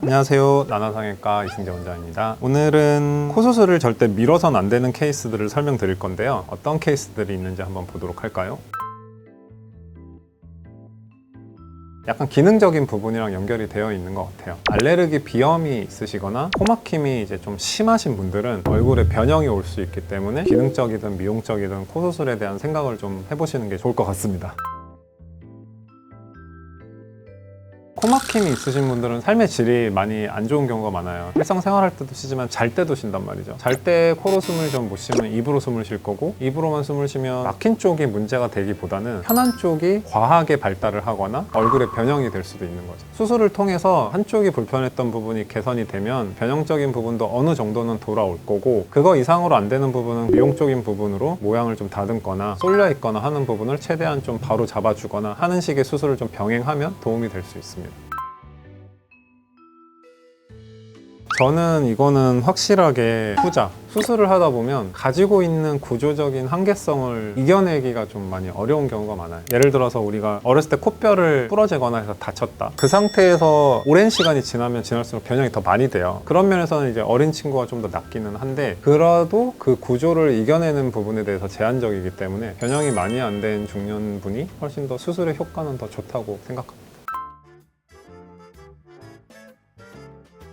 안녕하세요. 나나성형외과 이승재 원장입니다. 오늘은 코 수술을 절대 미뤄선 안 되는 케이스들을 설명드릴 건데요. 어떤 케이스들이 있는지 한번 보도록 할까요? 약간 기능적인 부분이랑 연결이 되어 있는 것 같아요. 알레르기 비염이 있으시거나 코막힘이 이제 좀 심하신 분들은 얼굴에 변형이 올 수 있기 때문에 기능적이든 미용적이든 코 수술에 대한 생각을 좀 해보시는 게 좋을 것 같습니다. 코막힘이 있으신 분들은 삶의 질이 많이 안 좋은 경우가 많아요. 일상생활할 때도 쉬지만 잘 때도 쉰단 말이죠. 잘 때 코로 숨을 좀 못 쉬면 입으로 숨을 쉴 거고, 입으로만 숨을 쉬면 막힌 쪽이 문제가 되기보다는 편한 쪽이 과하게 발달을 하거나 얼굴에 변형이 될 수도 있는 거죠. 수술을 통해서 한쪽이 불편했던 부분이 개선이 되면 변형적인 부분도 어느 정도는 돌아올 거고, 그거 이상으로 안 되는 부분은 미용적인 부분으로 모양을 좀 다듬거나 쏠려 있거나 하는 부분을 최대한 좀 바로 잡아주거나 하는 식의 수술을 좀 병행하면 도움이 될 수 있습니다. 저는 이거는 확실하게 후자, 수술을 하다 보면 가지고 있는 구조적인 한계성을 이겨내기가 좀 많이 어려운 경우가 많아요. 예를 들어서 우리가 어렸을 때 콧뼈를 부러지거나 해서 다쳤다. 그 상태에서 오랜 시간이 지나면 지날수록 변형이 더 많이 돼요. 그런 면에서는 이제 어린 친구가 좀 더 낫기는 한데, 그래도 그 구조를 이겨내는 부분에 대해서 제한적이기 때문에 변형이 많이 안 된 중년분이 훨씬 더 수술의 효과는 더 좋다고 생각합니다.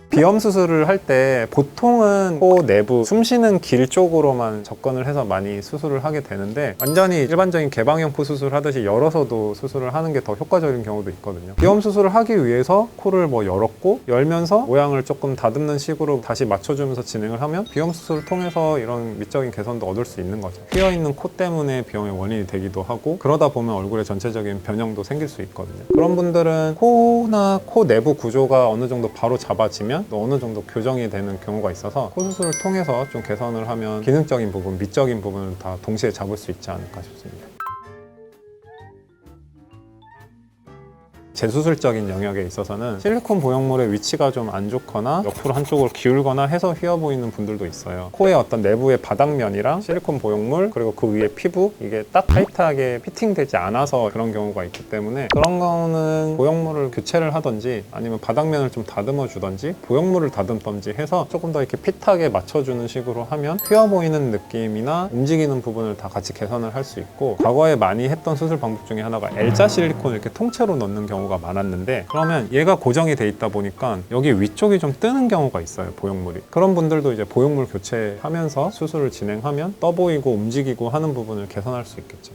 비염 수술을 할 때 보통은 코 내부 숨 쉬는 길 쪽으로만 접근을 해서 많이 수술을 하게 되는데, 완전히 일반적인 개방형 코 수술 하듯이 열어서도 수술을 하는 게 더 효과적인 경우도 있거든요. 비염 수술을 하기 위해서 코를 열었고 열면서 모양을 조금 다듬는 식으로 다시 맞춰주면서 진행을 하면 비염 수술을 통해서 이런 미적인 개선도 얻을 수 있는 거죠. 휘어있는 코 때문에 비염의 원인이 되기도 하고, 그러다 보면 얼굴에 전체적인 변형도 생길 수 있거든요. 그런 분들은 코나 코 내부 구조가 어느 정도 바로 잡아지면 또 어느 정도 교정이 되는 경우가 있어서 코 수술을 통해서 좀 개선을 하면 기능적인 부분, 미적인 부분을 다 동시에 잡을 수 있지 않을까 싶습니다. 재수술적인 영역에 있어서는 실리콘 보형물의 위치가 좀 안 좋거나 옆으로 한쪽으로 기울거나 해서 휘어 보이는 분들도 있어요. 코의 어떤 내부의 바닥면이랑 실리콘 보형물, 그리고 그 위에 피부, 이게 딱 타이트하게 피팅되지 않아서 그런 경우가 있기 때문에, 그런 거는 보형물을 교체를 하든지 아니면 바닥면을 좀 다듬어 주든지 보형물을 다듬든지 해서 조금 더 이렇게 핏하게 맞춰주는 식으로 하면 휘어 보이는 느낌이나 움직이는 부분을 다 같이 개선을 할 수 있고, 과거에 많이 했던 수술 방법 중에 하나가 L자 실리콘을 이렇게 통째로 넣는 경우가 많았는데, 그러면 얘가 고정이 돼 있다 보니까 여기 위쪽이 좀 뜨는 경우가 있어요, 보형물이. 그런 분들도 이제 보형물 교체하면서 수술을 진행하면 떠 보이고 움직이고 하는 부분을 개선할 수 있겠죠.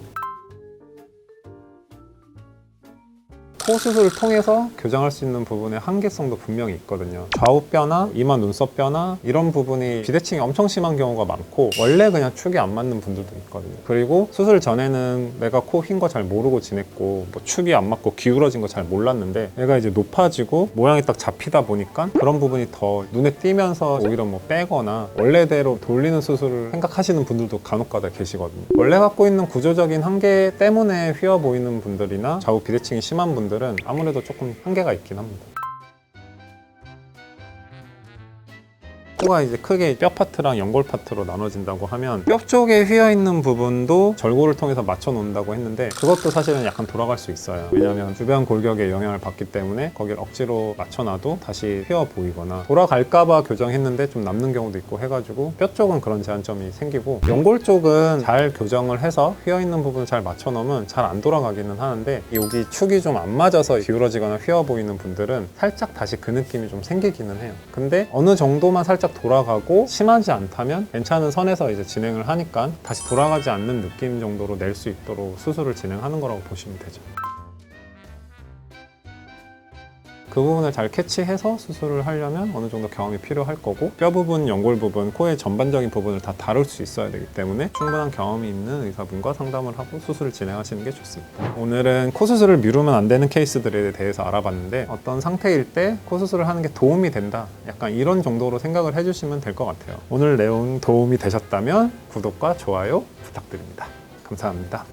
코 수술을 통해서 교정할 수 있는 부분의 한계성도 분명히 있거든요. 좌우뼈나 이마 눈썹뼈나 이런 부분이 비대칭이 엄청 심한 경우가 많고, 원래 그냥 축이 안 맞는 분들도 있거든요. 그리고 수술 전에는 내가 코 휜 거 잘 모르고 지냈고, 축이 안 맞고 기울어진 거 잘 몰랐는데, 얘가 이제 높아지고 모양이 딱 잡히다 보니까 그런 부분이 더 눈에 띄면서 오히려 빼거나 원래대로 돌리는 수술을 생각하시는 분들도 간혹가다 계시거든요. 원래 갖고 있는 구조적인 한계 때문에 휘어 보이는 분들이나 좌우 비대칭이 심한 분들은 아무래도 조금 한계가 있긴 합니다. 코가 이제 크게 뼈 파트랑 연골 파트로 나눠진다고 하면, 뼈 쪽에 휘어있는 부분도 절골을 통해서 맞춰 놓는다고 했는데, 그것도 사실은 약간 돌아갈 수 있어요. 왜냐하면 주변 골격에 영향을 받기 때문에 거길 억지로 맞춰놔도 다시 휘어 보이거나, 돌아갈까봐 교정했는데 좀 남는 경우도 있고 해가지고 뼈 쪽은 그런 제한점이 생기고, 연골 쪽은 잘 교정을 해서 휘어있는 부분을 잘 맞춰 놓으면 잘 안 돌아가기는 하는데, 여기 축이 좀 안 맞아서 기울어지거나 휘어 보이는 분들은 살짝 다시 그 느낌이 좀 생기기는 해요. 근데 어느 정도만 살짝 돌아가고 심하지 않다면 괜찮은 선에서 이제 진행을 하니까 다시 돌아가지 않는 느낌 정도로 낼 수 있도록 수술을 진행하는 거라고 보시면 되죠. 그 부분을 잘 캐치해서 수술을 하려면 어느 정도 경험이 필요할 거고, 뼈 부분, 연골 부분, 코의 전반적인 부분을 다 다룰 수 있어야 되기 때문에 충분한 경험이 있는 의사분과 상담을 하고 수술을 진행하시는 게 좋습니다. 오늘은 코 수술을 미루면 안 되는 케이스들에 대해서 알아봤는데, 어떤 상태일 때 코 수술을 하는 게 도움이 된다, 약간 이런 정도로 생각을 해주시면 될 것 같아요. 오늘 내용 도움이 되셨다면 구독과 좋아요 부탁드립니다. 감사합니다.